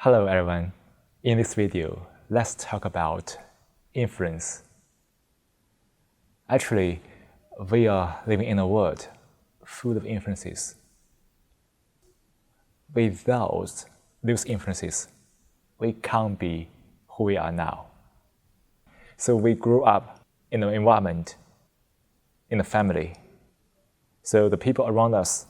Hello everyone. In this video, let's talk about influence. Actually, we are living in a world full of influences. Without those influences, we can't be who we are now. So we grew up in an environment, in a family. So the people around us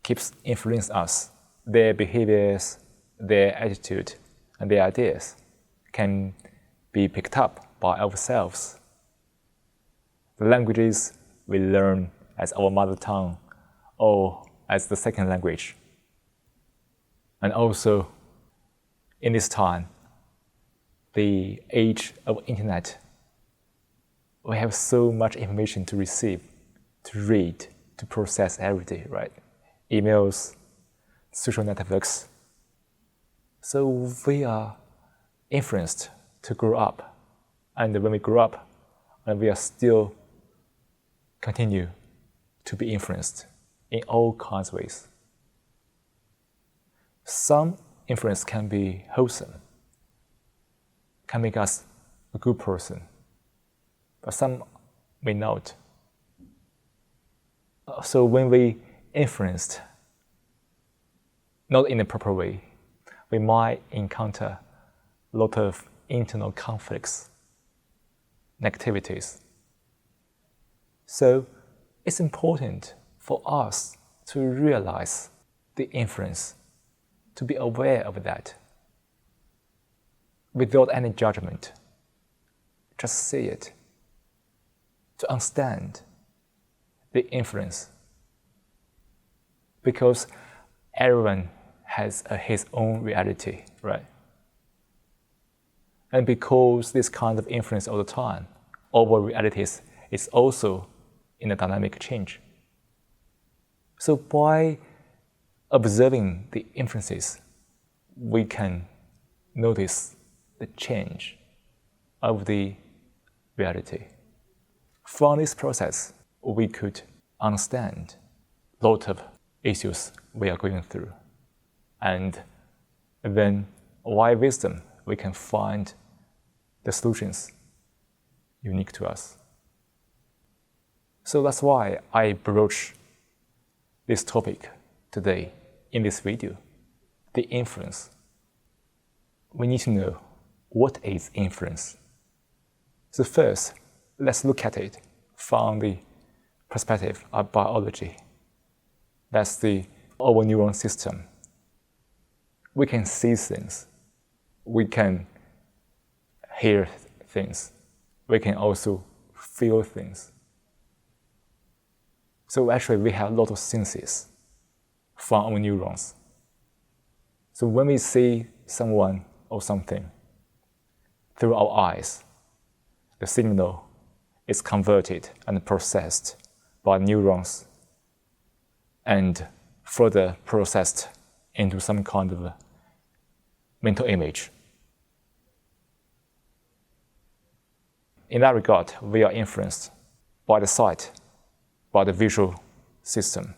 keeps influencing us. Their behaviors, their attitude, and their ideas can be picked up by ourselves. The languages we learn as our mother tongue or as the second language. And also, in this time, the age of internet, we have so much information to receive, to read, to process every day, right? Emails, social networks. So we are influenced to grow up. And when we grow up, and we are still continue to be influenced in all kinds of ways. Some influence can be wholesome, can make us a good person, but some may not. So when we influenced not in a proper way, we might encounter a lot of internal conflicts, negativities. So it's important for us to realize the influence, to be aware of that, without any judgment. Just see it, to understand the influence. Because everyone has his own reality, right? And because this kind of influence all the time, our realities is also in a dynamic change. So by observing the influences, we can notice the change of the reality. From this process, we could understand a lot of issues we are going through. And then, via wisdom, we can find the solutions unique to us. So that's why I broach this topic today in this video, the influence. We need to know what is influence. So first, let's look at it from the perspective of biology. That's our neuron system. We can see things. We can hear things. We can also feel things. So actually, we have a lot of senses from our neurons. So when we see someone or something through our eyes, the signal is converted and processed by neurons and further processed into some kind of a mental image. In that regard, we are influenced by the sight, by the visual system.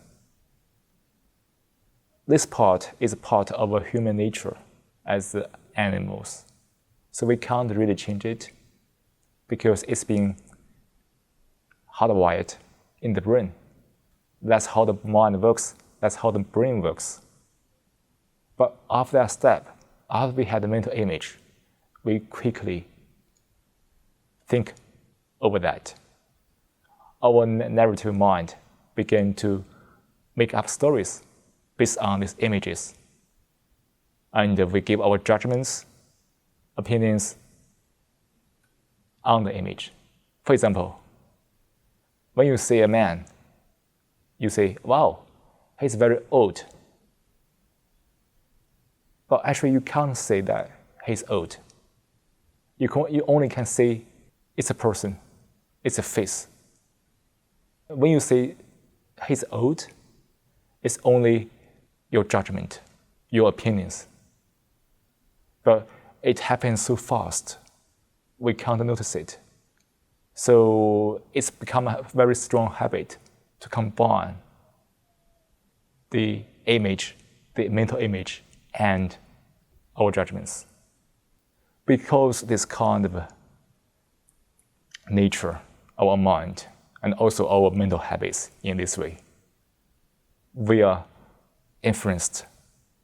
This part is a part of our human nature as animals. So we can't really change it because it's been hardwired in the brain. That's how the mind works. That's how the brain works. But after that step, after we had the mental image, we quickly think over that. Our narrative mind began to make up stories based on these images. And we give our judgments, opinions on the image. For example, when you see a man, you say, wow, he's very old. But actually, you can't say that he's old. You only can say it's a person, it's a face. When you say he's old, it's only your judgment, your opinions. But it happens so fast, we can't notice it. So it's become a very strong habit to combine the image, the mental image, and our judgments. Because this kind of nature, our mind, and also our mental habits in this way, we are influenced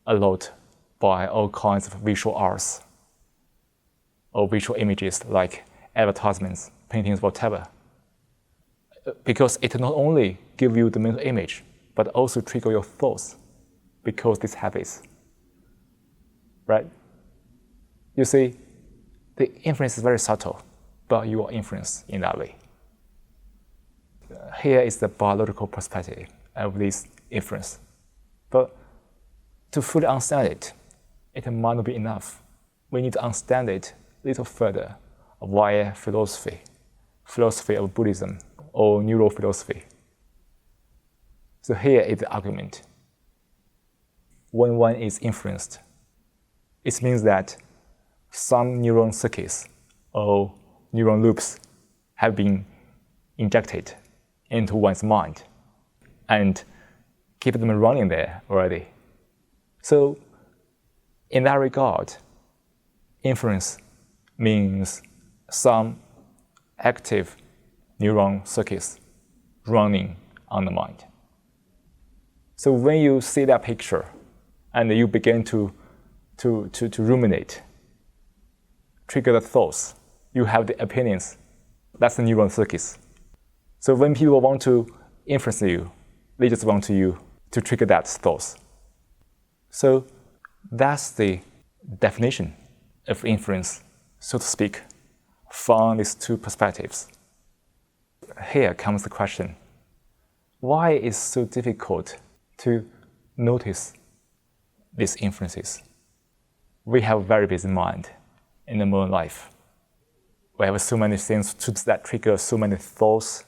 a lot by all kinds of visual arts or visual images like advertisements, paintings, whatever. Because it not only gives you the mental image, but also trigger your thoughts because these habits, right? You see, the influence is very subtle, but you are influenced in that way. Here is the biological perspective of this influence. But to fully understand it, it might not be enough. We need to understand it a little further via philosophy of Buddhism or neurophilosophy. So here is the argument. When one is influenced, it means that some neuron circuits or neuron loops have been injected into one's mind and keep them running there already. So in that regard, influence means some active neuron circuits running on the mind. So when you see that picture and you begin to ruminate, trigger the thoughts, you have the opinions, that's the neuron circuits. So when people want to influence you, they just want you to trigger that thoughts. So that's the definition of influence, so to speak, from these two perspectives. Here comes the question, why is it so difficult to notice these influences? We have a very busy mind in the modern life. We have so many things that trigger so many thoughts,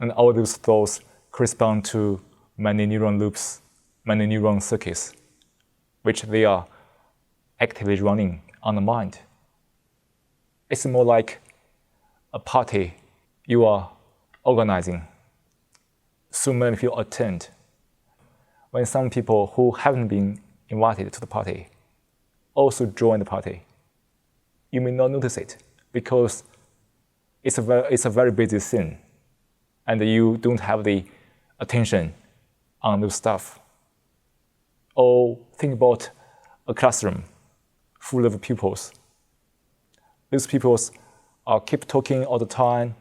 and all those thoughts correspond to many neuron loops, many neuron circuits, which they are actively running on the mind. It's more like a party you are organizing. So many people attend. When some people who haven't been invited to the party also join the party, you may not notice it because it's a very busy scene and you don't have the attention on those stuff. Or think about a classroom full of pupils. Those pupils keep talking all the time,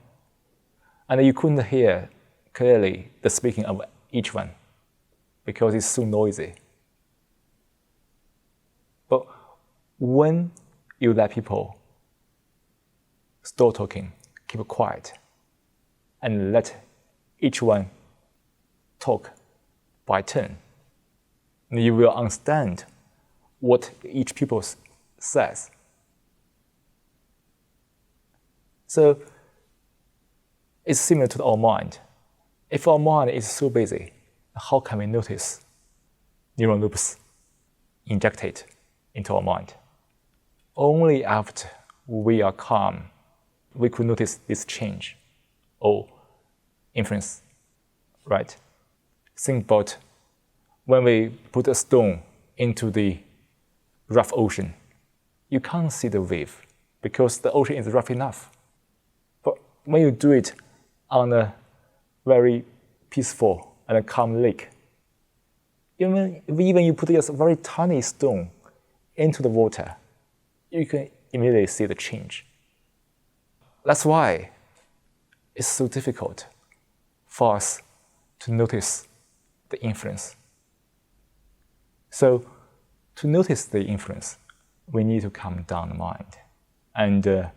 and you couldn't hear clearly the speaking of each one because it's so noisy. But when you let people stop talking, keep quiet, and let each one talk by turn, you will understand what each pupil says. So it's similar to our mind. If our mind is so busy, how can we notice neuron loops injected into our mind? Only after we are calm, we could notice this change or influence, right? Think about when we put a stone into the rough ocean. You can't see the wave because the ocean is rough enough. But when you do it on a very peaceful and a calm lake, even you put a very tiny stone into the water, you can immediately see the change. That's why it's so difficult for us to notice the influence. So to notice the influence, we need to calm down the mind. And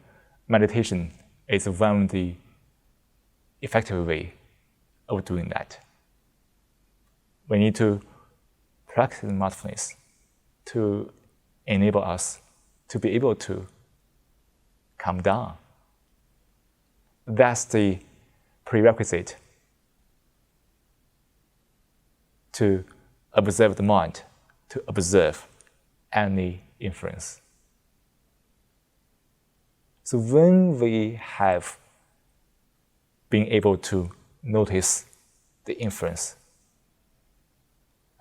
meditation is one of the effective way of doing that. We need to practice mindfulness to enable us to be able to calm down. That's the prerequisite to observe the mind, to observe any influence. So when we have been able to notice the influence,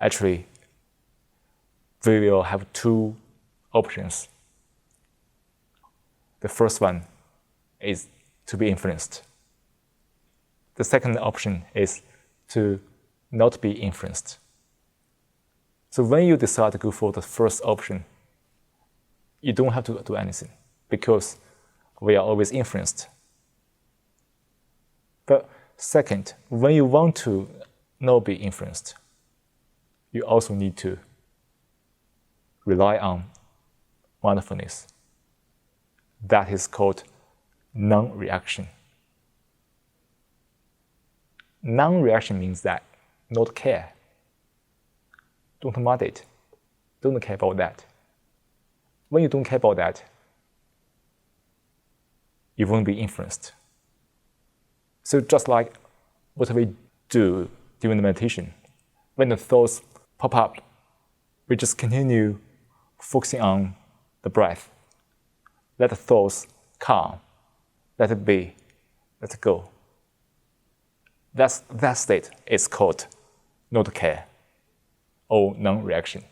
actually we will have two options. The first one is to be influenced. The second option is to not be influenced. So when you decide to go for the first option, you don't have to do anything because we are always influenced. But second, when you want to not be influenced, you also need to rely on mindfulness. That is called non-reaction. Non-reaction means that not care. Don't mind it. Don't care about that. When you don't care about that, you won't be influenced. So just like what we do during the meditation, when the thoughts pop up, we just continue focusing on the breath. Let the thoughts come. Let it be. Let it go. That state is called not care or non-reaction.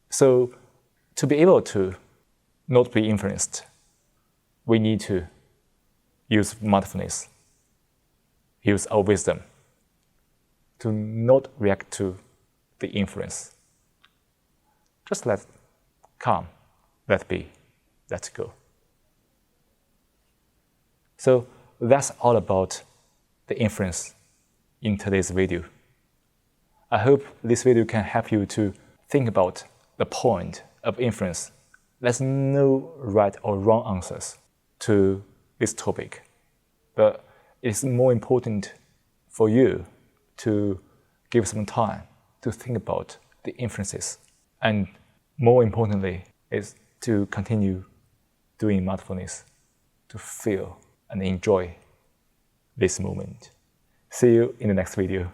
So to be able to not be influenced, we need to use mindfulness, use our wisdom to not react to the influence. Just let it come, let it be, let it go. So that's all about the influence in today's video. I hope this video can help you to think about the point of influence. There's no right or wrong answers to this topic, but it's more important for you to give some time to think about the influences, and more importantly is to continue doing mindfulness, to feel and enjoy this moment. See you in the next video.